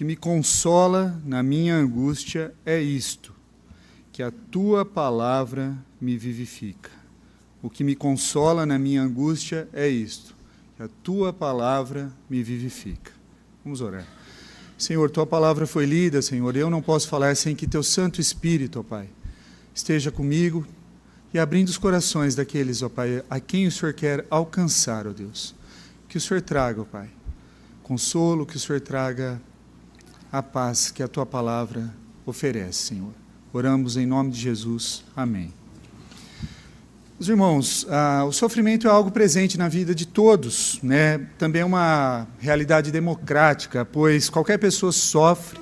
me consola na minha angústia é isto, que a tua palavra me vivifica. O que me consola na minha angústia é isto, que a tua palavra me vivifica. Vamos orar. Senhor, tua palavra foi lida, Senhor, eu não posso falar sem que teu Santo Espírito, ó Pai, esteja comigo e abrindo os corações daqueles, ó Pai, a quem o Senhor quer alcançar, ó Deus. Que o Senhor traga, ó Pai, consolo, que o Senhor traga a paz que a tua palavra oferece, Senhor. Oramos em nome de Jesus. Amém. Os irmãos, o sofrimento é algo presente na vida de todos, né? Também é uma realidade democrática, pois qualquer pessoa sofre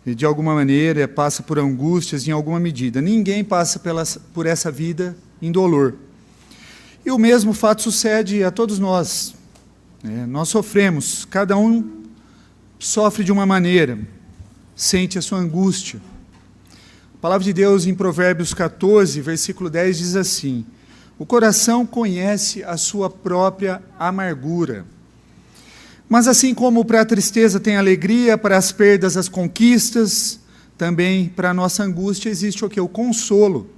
de alguma maneira, passa por angústias em alguma medida. Ninguém passa por essa vida indolor. E o mesmo fato sucede a todos nós. Nós sofremos, cada um sofre de uma maneira, sente a sua angústia. A palavra de Deus em Provérbios 14, versículo 10 diz assim: o coração conhece a sua própria amargura. Mas assim como para a tristeza tem alegria, para as perdas as conquistas, também para a nossa angústia existe o quê? O consolo.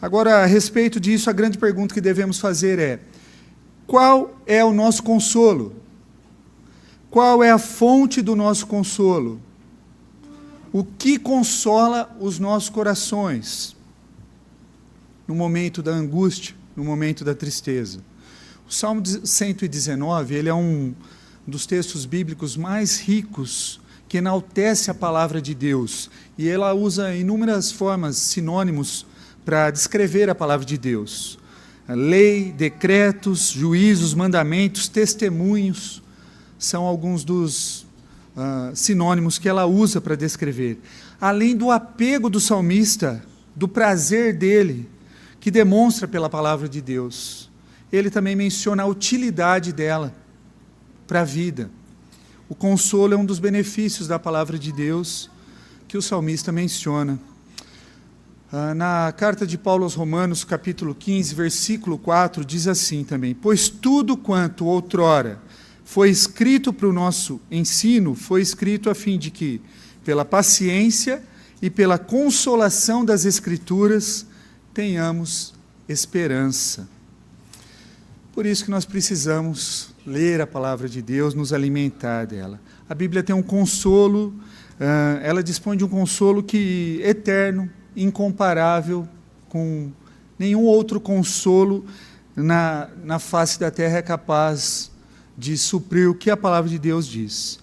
Agora, a respeito disso, a grande pergunta que devemos fazer é: qual é o nosso consolo? Qual é a fonte do nosso consolo? O que consola os nossos corações no momento da angústia, no momento da tristeza? O Salmo 119, ele é um dos textos bíblicos mais ricos, que enaltece a palavra de Deus, e ela usa inúmeras formas, sinônimos, para descrever a palavra de Deus. Lei, decretos, juízos, mandamentos, testemunhos, são alguns dos sinônimos que ela usa para descrever. Além do apego do salmista, do prazer dele, que demonstra pela palavra de Deus, ele também menciona a utilidade dela para a vida. O consolo é um dos benefícios da palavra de Deus que o salmista menciona. Na carta de Paulo aos Romanos, capítulo 15, versículo 4, diz assim também: pois tudo quanto outrora foi escrito para o nosso ensino, foi escrito a fim de que, pela paciência e pela consolação das Escrituras, tenhamos esperança. Por isso que nós precisamos ler a palavra de Deus, nos alimentar dela. A Bíblia tem um consolo, ela dispõe de um consolo que eterno, incomparável, com nenhum outro consolo na face da terra é capaz de suprir o que a palavra de Deus diz.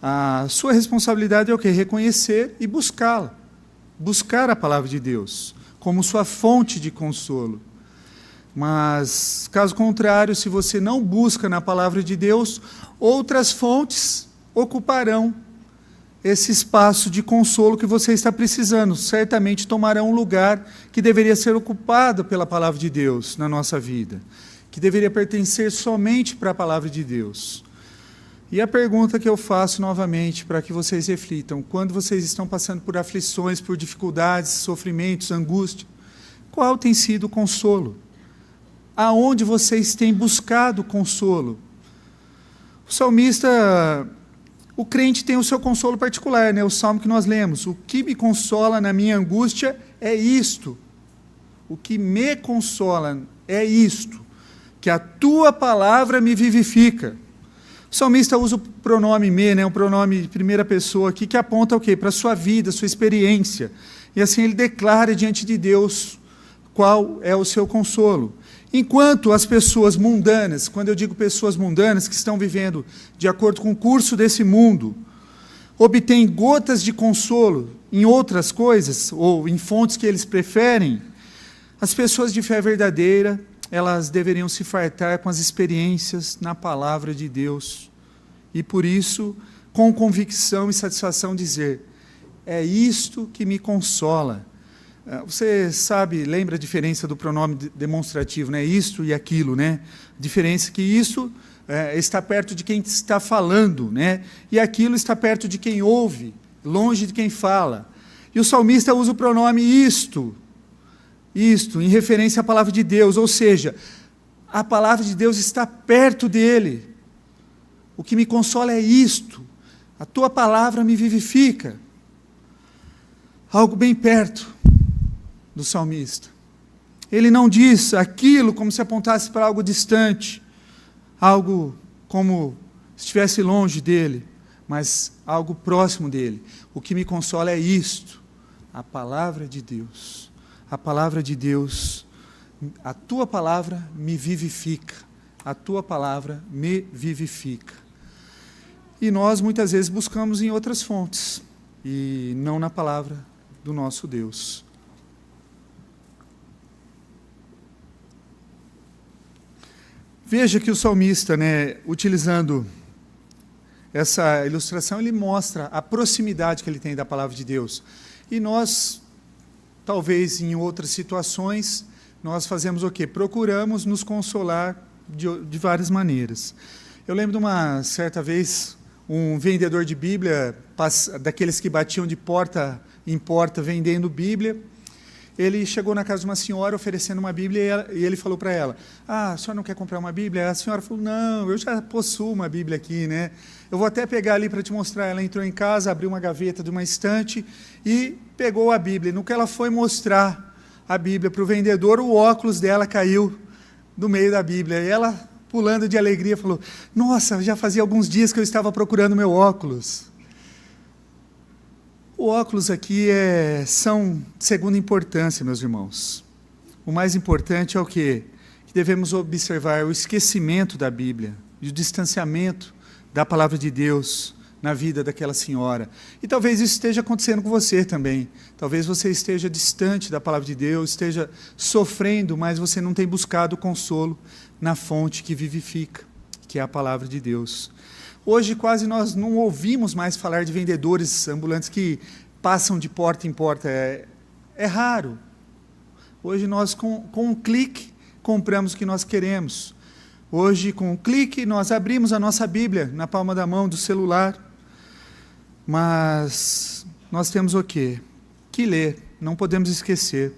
A sua responsabilidade é o quê? Reconhecer e buscá-la. Buscar a palavra de Deus como sua fonte de consolo. Mas, caso contrário, se você não busca na palavra de Deus, outras fontes ocuparão esse espaço de consolo que você está precisando. Certamente tomarão um lugar que deveria ser ocupado pela palavra de Deus na nossa vida, que deveria pertencer somente para a palavra de Deus. E a pergunta que eu faço novamente para que vocês reflitam: quando vocês estão passando por aflições, por dificuldades, sofrimentos, angústia, qual tem sido o consolo? Aonde vocês têm buscado consolo? O salmista, o crente tem o seu consolo particular, né? O salmo que nós lemos: o que me consola na minha angústia é isto. O que me consola é isto, que a tua palavra me vivifica. O salmista usa o pronome me, né, um pronome de primeira pessoa aqui, que aponta o quê? Para a sua vida, sua experiência. E assim ele declara diante de Deus qual é o seu consolo. Enquanto as pessoas mundanas, quando eu digo pessoas mundanas, que estão vivendo de acordo com o curso desse mundo, obtêm gotas de consolo em outras coisas, ou em fontes que eles preferem, as pessoas de fé verdadeira, elas deveriam se fartar com as experiências na palavra de Deus. E por isso, com convicção e satisfação dizer: é isto que me consola. Você sabe, lembra a diferença do pronome demonstrativo, né? Isto e aquilo, né? A diferença é que isso está perto de quem está falando, né? E aquilo está perto de quem ouve, longe de quem fala. E o salmista usa o pronome isto, em referência à palavra de Deus, ou seja, a palavra de Deus está perto dele. O que me consola é isto. A tua palavra me vivifica. Algo bem perto do salmista. Ele não diz aquilo como se apontasse para algo distante, algo como se estivesse longe dele, mas algo próximo dele. O que me consola é isto, a palavra de Deus. A palavra de Deus, a tua palavra me vivifica. A tua palavra me vivifica. E nós muitas vezes buscamos em outras fontes, e não na palavra do nosso Deus. Veja que o salmista, utilizando essa ilustração, ele mostra a proximidade que ele tem da palavra de Deus. E nós, talvez em outras situações, nós fazemos o quê? Procuramos nos consolar de várias maneiras. Eu lembro de uma certa vez, um vendedor de Bíblia, daqueles que batiam de porta em porta vendendo Bíblia, ele chegou na casa de uma senhora oferecendo uma Bíblia e ele falou para ela, a senhora não quer comprar uma Bíblia? A senhora falou, não, eu já possuo uma Bíblia aqui, eu vou até pegar ali para te mostrar. Ela entrou em casa, abriu uma gaveta de uma estante e pegou a Bíblia. No que ela foi mostrar a Bíblia para o vendedor, o óculos dela caiu do meio da Bíblia. E ela, pulando de alegria, falou, nossa, já fazia alguns dias que eu estava procurando meu óculos. O óculos aqui são de segunda importância, meus irmãos. O mais importante é o quê? Que devemos observar o esquecimento da Bíblia e o distanciamento da palavra de Deus na vida daquela senhora. E talvez isso esteja acontecendo com você também. Talvez você esteja distante da palavra de Deus, esteja sofrendo, mas você não tem buscado o consolo na fonte que vivifica, que é a palavra de Deus. Hoje quase nós não ouvimos mais falar de vendedores ambulantes que passam de porta em porta. É raro. Hoje nós com um clique compramos o que nós queremos. Hoje com um clique nós abrimos a nossa Bíblia na palma da mão, do celular. Mas nós temos o quê? Que ler, não podemos esquecer,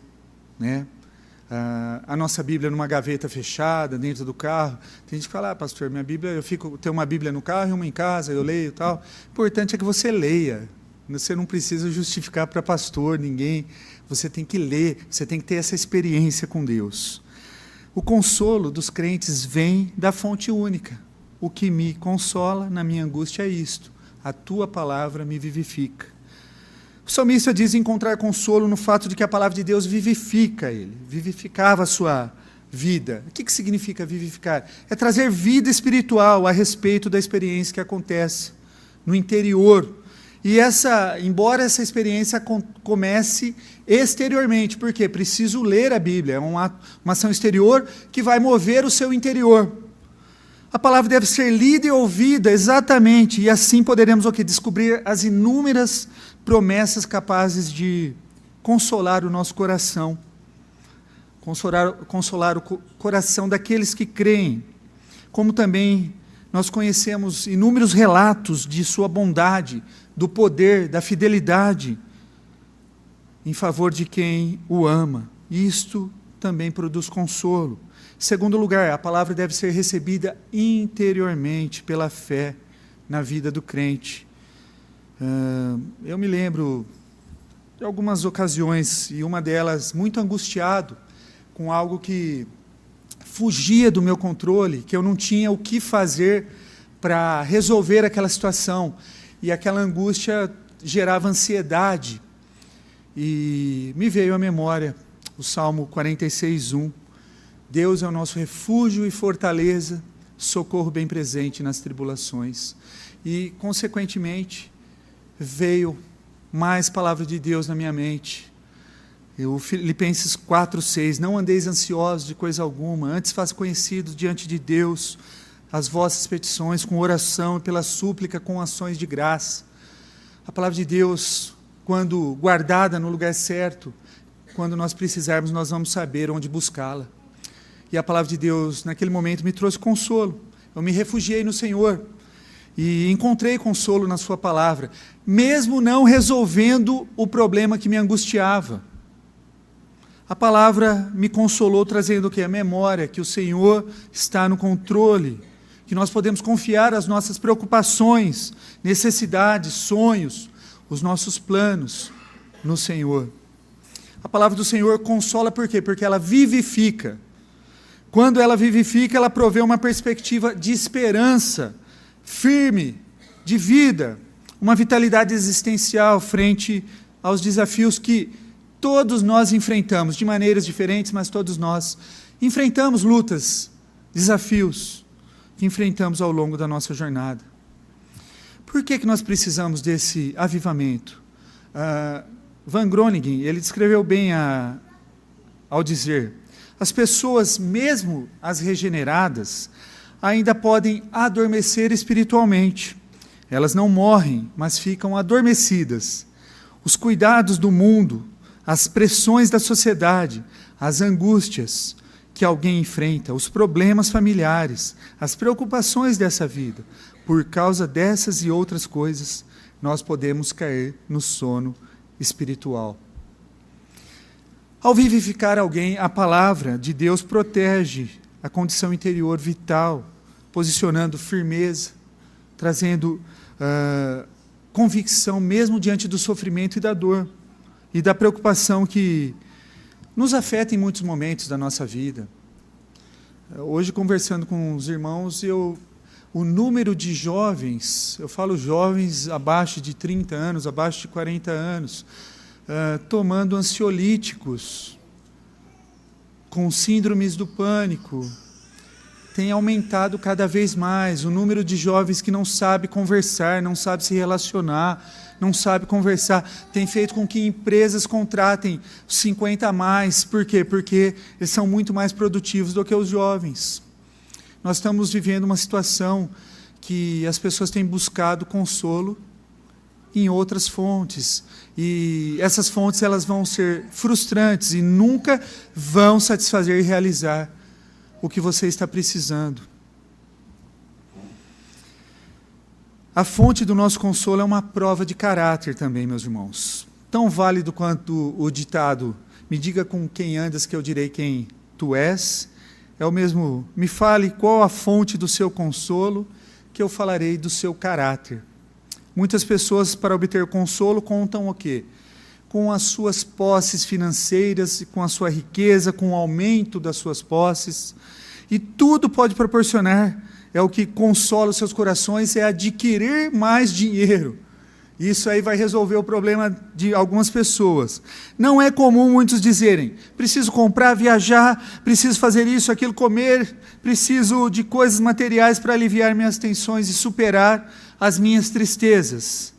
a nossa Bíblia numa gaveta fechada, dentro do carro. Tem gente que fala, pastor, minha Bíblia, tenho uma Bíblia no carro e uma em casa, eu leio e tal. O importante é que você leia. Você não precisa justificar para pastor, ninguém. Você tem que ler, você tem que ter essa experiência com Deus. O consolo dos crentes vem da fonte única. O que me consola na minha angústia é isto. A tua palavra me vivifica. O salmista diz encontrar consolo no fato de que a palavra de Deus vivifica ele, vivificava a sua vida. O que significa vivificar? É trazer vida espiritual a respeito da experiência que acontece no interior. E embora essa experiência comece exteriormente, porque preciso ler a Bíblia, é uma ação exterior que vai mover o seu interior. A palavra deve ser lida e ouvida exatamente, e assim poderemos descobrir as inúmeras promessas capazes de consolar o nosso coração, consolar o coração daqueles que creem, como também nós conhecemos inúmeros relatos de sua bondade, do poder, da fidelidade em favor de quem o ama. Isto também produz consolo. Em segundo lugar, a palavra deve ser recebida interiormente pela fé na vida do crente. Eu me lembro de algumas ocasiões, e uma delas muito angustiado, com algo que fugia do meu controle, que eu não tinha o que fazer para resolver aquela situação, e aquela angústia gerava ansiedade, e me veio à memória o Salmo 46:1, Deus é o nosso refúgio e fortaleza, socorro bem presente nas tribulações. E, consequentemente, veio mais palavra de Deus na minha mente. O Filipenses 4:6, não andeis ansiosos de coisa alguma, antes façam conhecidos diante de Deus as vossas petições com oração e pela súplica com ações de graça. A palavra de Deus, quando guardada no lugar certo, quando nós precisarmos, nós vamos saber onde buscá-la. E a palavra de Deus, naquele momento, me trouxe consolo. Eu me refugiei no Senhor e encontrei consolo na sua palavra, mesmo não resolvendo o problema que me angustiava. A palavra me consolou trazendo o quê? A memória, que o Senhor está no controle, que nós podemos confiar as nossas preocupações, necessidades, sonhos, os nossos planos no Senhor. A palavra do Senhor consola por quê? Porque ela vivifica. Quando ela vivifica, ela provê uma perspectiva de esperança, firme, de vida, uma vitalidade existencial frente aos desafios que todos nós enfrentamos, de maneiras diferentes, mas todos nós enfrentamos lutas, desafios que enfrentamos ao longo da nossa jornada. Por que nós precisamos desse avivamento? Van Groningen, ele descreveu bem ao dizer: as pessoas, mesmo as regeneradas, ainda podem adormecer espiritualmente. Elas não morrem, mas ficam adormecidas. Os cuidados do mundo, as pressões da sociedade, as angústias que alguém enfrenta, os problemas familiares, as preocupações dessa vida, por causa dessas e outras coisas, nós podemos cair no sono espiritual. Ao vivificar alguém, a palavra de Deus protege a condição interior vital, posicionando firmeza, trazendo convicção mesmo diante do sofrimento e da dor, e da preocupação que nos afeta em muitos momentos da nossa vida. Hoje, conversando com os irmãos, o número de jovens, eu falo jovens abaixo de 30 anos, abaixo de 40 anos, tomando ansiolíticos, com síndromes do pânico, tem aumentado cada vez mais. O número de jovens que não sabe conversar, não sabe se relacionar, não sabe conversar, tem feito com que empresas contratem 50 a mais. Por quê? Porque eles são muito mais produtivos do que os jovens. Nós estamos vivendo uma situação que as pessoas têm buscado consolo em outras fontes, e essas fontes elas vão ser frustrantes e nunca vão satisfazer e realizar o que você está precisando. A fonte do nosso consolo é uma prova de caráter também, meus irmãos. Tão válido quanto o ditado, me diga com quem andas que eu direi quem tu és, é o mesmo, me fale qual a fonte do seu consolo, que eu falarei do seu caráter. Muitas pessoas, para obter consolo, contam o quê? Com as suas posses financeiras, com a sua riqueza, com o aumento das suas posses, e tudo pode proporcionar, é o que consola os seus corações, é adquirir mais dinheiro. Isso aí vai resolver o problema de algumas pessoas. Não é comum muitos dizerem, preciso comprar, viajar, preciso fazer isso, aquilo, comer, preciso de coisas materiais para aliviar minhas tensões e superar as minhas tristezas.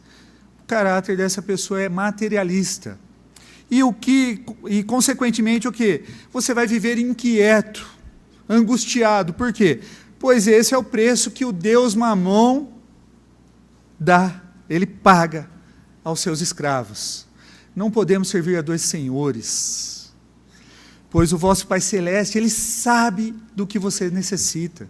O caráter dessa pessoa é materialista. E consequentemente, o quê? Você vai viver inquieto, angustiado. Por quê? Pois esse é o preço que o Deus Mamom dá. Ele paga aos seus escravos. Não podemos servir a dois senhores, pois o vosso Pai Celeste, Ele sabe do que você necessita.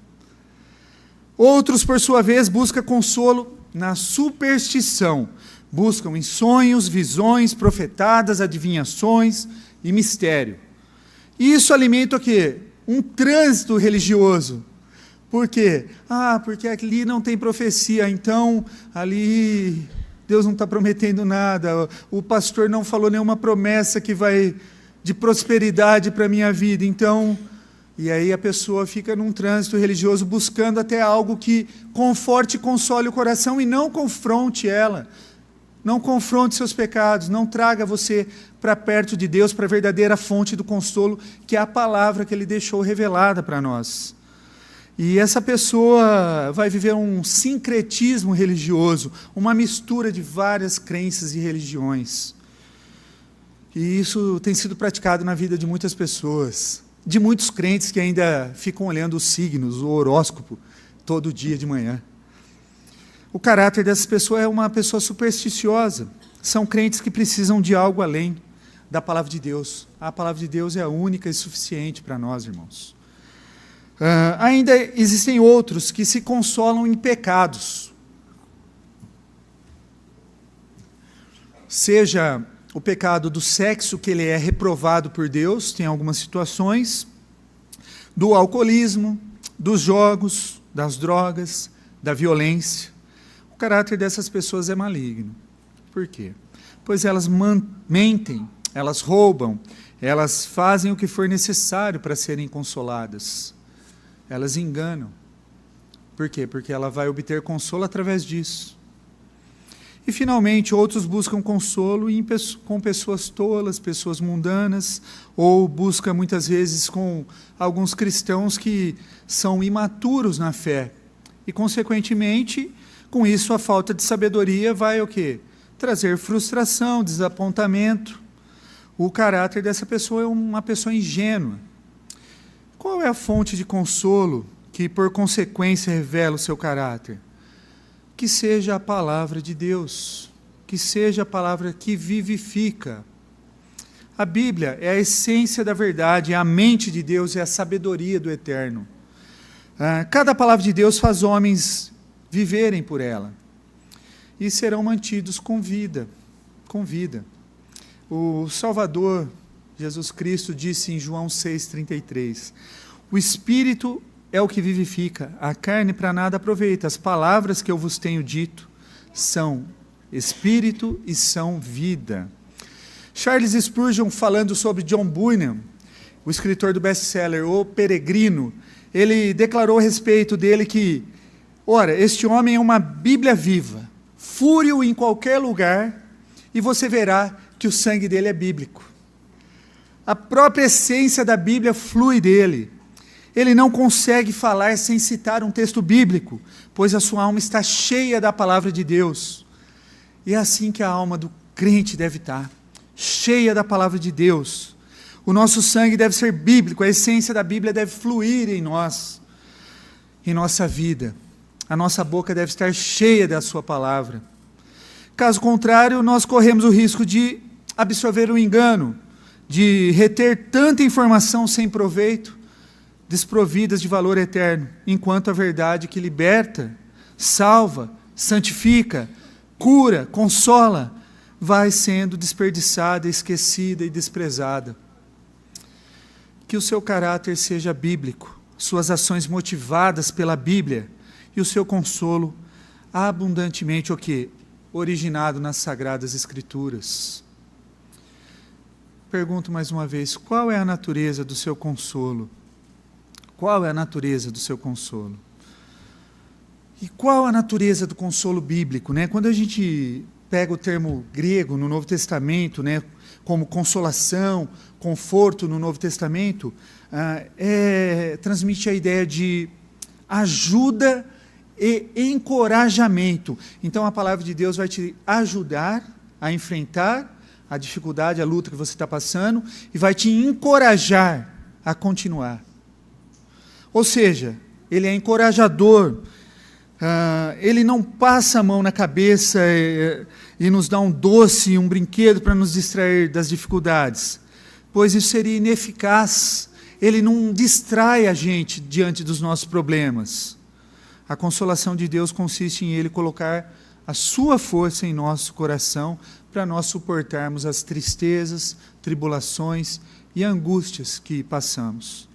Outros, por sua vez, buscam consolo na superstição. Buscam em sonhos, visões, profetadas, adivinhações e mistério. Isso alimenta o quê? Um trânsito religioso. Por quê? Porque ali não tem profecia, então ali Deus não está prometendo nada, o pastor não falou nenhuma promessa que vai de prosperidade para a minha vida, então... E aí a pessoa fica num trânsito religioso buscando até algo que conforte e console o coração e não confronte ela, não confronte seus pecados, não traga você para perto de Deus, para a verdadeira fonte do consolo, que é a palavra que Ele deixou revelada para nós. E essa pessoa vai viver um sincretismo religioso, uma mistura de várias crenças e religiões. E isso tem sido praticado na vida de muitas pessoas, de muitos crentes que ainda ficam olhando os signos, o horóscopo, todo dia de manhã. O caráter dessas pessoas é uma pessoa supersticiosa. São crentes que precisam de algo além da palavra de Deus. A palavra de Deus é a única e suficiente para nós, irmãos. Ainda existem outros que se consolam em pecados. Seja o pecado do sexo, que ele é reprovado por Deus, tem algumas situações, do alcoolismo, dos jogos, das drogas, da violência. O caráter dessas pessoas é maligno. Por quê? Pois elas mentem, elas roubam, elas fazem o que for necessário para serem consoladas. Elas enganam. Por quê? Porque ela vai obter consolo através disso. E, finalmente, outros buscam consolo com pessoas tolas, pessoas mundanas, ou busca, muitas vezes, com alguns cristãos que são imaturos na fé. E, consequentemente, com isso, a falta de sabedoria vai o quê? Trazer frustração, desapontamento. O caráter dessa pessoa é uma pessoa ingênua. Qual é a fonte de consolo que, por consequência, revela o seu caráter? Que seja a palavra de Deus, que seja a palavra que vivifica. A Bíblia é a essência da verdade, é a mente de Deus, é a sabedoria do Eterno. Cada palavra de Deus faz homens viverem por ela, e serão mantidos com vida, com vida. O Salvador, Jesus Cristo, disse em João 6,33, o Espírito é o que vivifica, a carne para nada aproveita. As palavras que eu vos tenho dito são Espírito e são vida. Charles Spurgeon, falando sobre John Bunyan, o escritor do best-seller O Peregrino, ele declarou a respeito dele que, ora, este homem é uma Bíblia viva, fure-o em qualquer lugar e você verá que o sangue dele é bíblico. A própria essência da Bíblia flui dele. Ele não consegue falar sem citar um texto bíblico, pois a sua alma está cheia da palavra de Deus. E é assim que a alma do crente deve estar, cheia da palavra de Deus. O nosso sangue deve ser bíblico, a essência da Bíblia deve fluir em nós, em nossa vida. A nossa boca deve estar cheia da sua palavra. Caso contrário, nós corremos o risco de absorver o engano, de reter tanta informação sem proveito, desprovidas de valor eterno, enquanto a verdade que liberta, salva, santifica, cura, consola, vai sendo desperdiçada, esquecida e desprezada. Que o seu caráter seja bíblico, suas ações motivadas pela Bíblia e o seu consolo abundantemente o quê? Originado nas Sagradas Escrituras. Pergunto mais uma vez, qual é a natureza do seu consolo? Qual é a natureza do seu consolo? E qual a natureza do consolo bíblico? Né? Quando a gente pega o termo grego no Novo Testamento, né, como consolação, conforto no Novo Testamento, transmite a ideia de ajuda e encorajamento. Então a palavra de Deus vai te ajudar a enfrentar a dificuldade, a luta que você está passando, e vai te encorajar a continuar. Ou seja, ele é encorajador, ele não passa a mão na cabeça e nos dá um doce, um brinquedo para nos distrair das dificuldades, pois isso seria ineficaz. Ele não distrai a gente diante dos nossos problemas. A consolação de Deus consiste em ele colocar a sua força em nosso coração para nós suportarmos as tristezas, tribulações e angústias que passamos.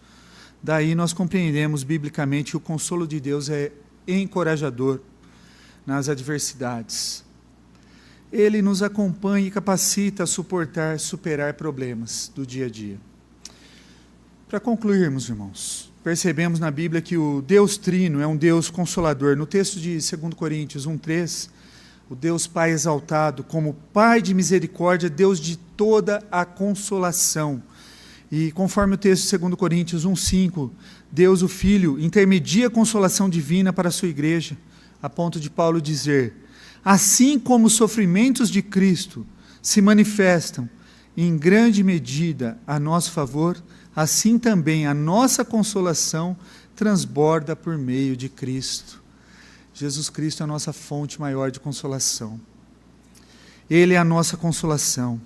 Daí nós compreendemos biblicamente que o consolo de Deus é encorajador nas adversidades. Ele nos acompanha e capacita a suportar, superar problemas do dia a dia. Para concluirmos, irmãos, percebemos na Bíblia que o Deus Trino é um Deus consolador. No texto de 2 Coríntios 1,3, o Deus Pai exaltado como Pai de misericórdia, Deus de toda a consolação. E conforme o texto de 2 Coríntios 1,5, Deus o Filho intermedia a consolação divina para a sua igreja, a ponto de Paulo dizer, assim como os sofrimentos de Cristo se manifestam em grande medida a nosso favor, assim também a nossa consolação transborda por meio de Cristo. Jesus Cristo é a nossa fonte maior de consolação. Ele é a nossa consolação.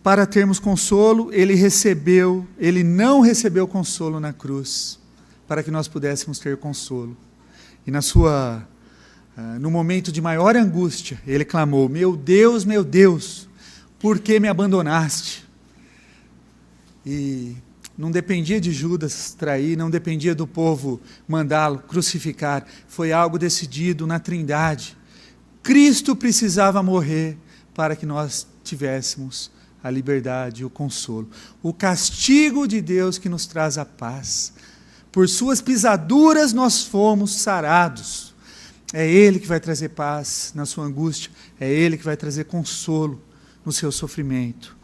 Para termos consolo, ele não recebeu consolo na cruz, para que nós pudéssemos ter consolo. E no momento de maior angústia, ele clamou, meu Deus, por que me abandonaste? E Não dependia de Judas trair, não dependia do povo mandá-lo crucificar. Foi algo decidido na Trindade. Cristo precisava morrer para que nós tivéssemos a liberdade e o consolo. O castigo de Deus que nos traz a paz. Por suas pisaduras nós fomos sarados. É Ele que vai trazer paz na sua angústia. É Ele que vai trazer consolo no seu sofrimento.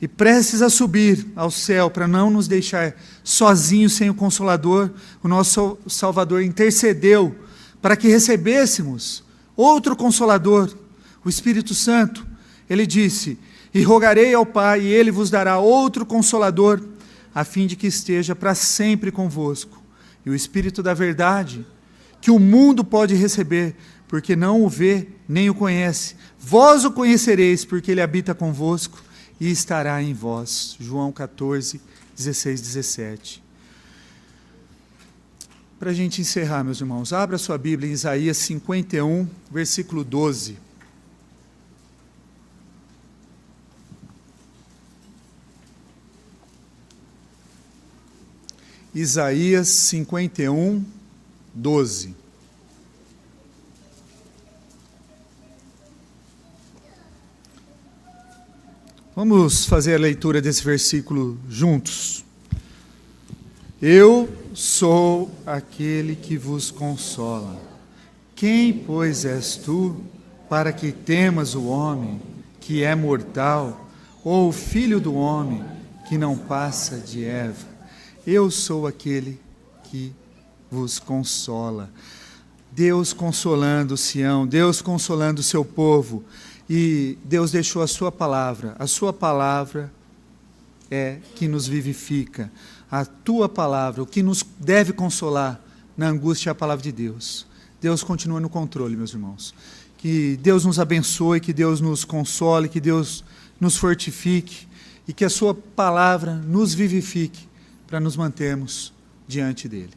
E prestes a subir ao céu para não nos deixar sozinhos sem o Consolador, o nosso Salvador intercedeu para que recebêssemos outro Consolador, o Espírito Santo. Ele disse: e rogarei ao Pai, e Ele vos dará outro Consolador, a fim de que esteja para sempre convosco. E o Espírito da verdade, que o mundo pode receber, porque não o vê nem o conhece. Vós o conhecereis, porque Ele habita convosco e estará em vós. João 14, 16, 17. Para a gente encerrar, meus irmãos, abra sua Bíblia em Isaías 51, versículo 12. Isaías 51, 12. Vamos fazer a leitura desse versículo juntos. Eu sou aquele que vos consola. Quem, pois, és tu, para que temas o homem, que é mortal, ou o filho do homem, que não passa de Eva? Eu sou aquele que vos consola. Deus consolando Sião, Deus consolando o seu povo. E Deus deixou a sua palavra é que nos vivifica. A tua palavra, o que nos deve consolar na angústia é a palavra de Deus. Deus continua no controle, meus irmãos. Que Deus nos abençoe, que Deus nos console, que Deus nos fortifique e que a sua palavra nos vivifique para nos mantermos diante dele.